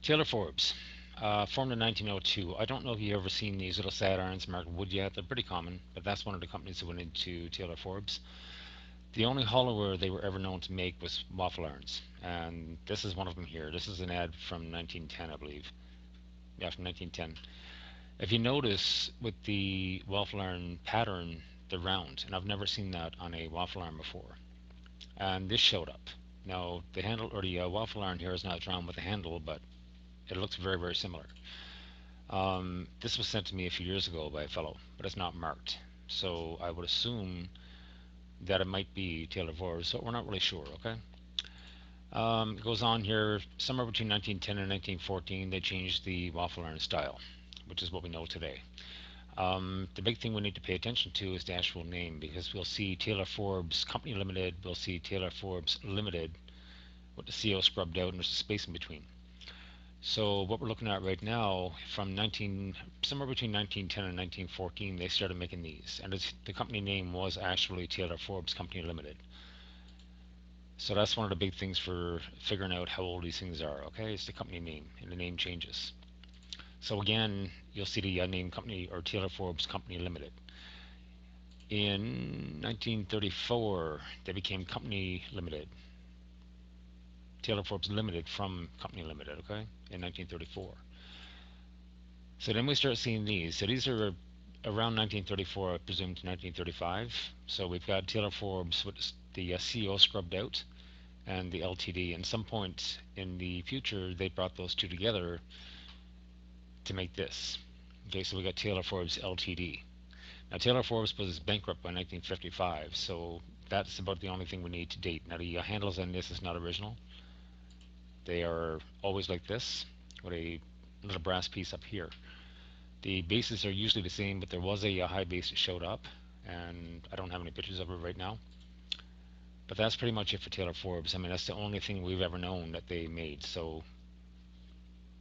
Taylor-Forbes, formed in 1902. I don't know if you've ever seen these little sad irons marked wood yet. They're pretty common, but that's one of the companies that went into Taylor-Forbes. The only hollowware they were ever known to make was waffle irons, and this is one of them here. This is an ad from 1910, I believe. Yeah, from 1910. If you notice with the waffle iron pattern, they're round, and I've never seen that on a waffle iron before. And this showed up. Now, the handle or the waffle iron here is not drawn with the handle, but it looks very, very similar. This was sent to me a few years ago by a fellow, but it's not marked. So I would assume that it might be Taylor-Forbes, but we're not really sure, okay? It goes on here, somewhere between 1910 and 1914, they changed the waffle iron style, which is what we know today. The big thing we need to pay attention to is the actual name, because we'll see Taylor-Forbes Company Limited, we'll see Taylor-Forbes Limited with the CO scrubbed out, and there's a space in between. So what we're looking at right now, from somewhere between 1910 and 1914, they started making these, and the company name was actually Taylor-Forbes Company Limited. So that's one of the big things for figuring out how old these things are. Okay, it's the company name, and the name changes. So again, you'll see the name company or Taylor-Forbes Company Limited. In 1934, they became Company Limited. Taylor-Forbes Limited from Company Limited. Okay, in 1934. So then we start seeing these. So these are around 1934, I presume, to 1935. So we've got Taylor-Forbes with the CO scrubbed out and the LTD. And some point in the future, they brought those two together to make this. Okay, so we got Taylor-Forbes LTD. Now Taylor-Forbes was bankrupt by 1955, so that's about the only thing we need to date. Now the handles on this is not original. They are always like this, with a little brass piece up here. The bases are usually the same, but there was a high base that showed up, and I don't have any pictures of it right now. But that's pretty much it for Taylor-Forbes. I mean, that's the only thing we've ever known that they made. So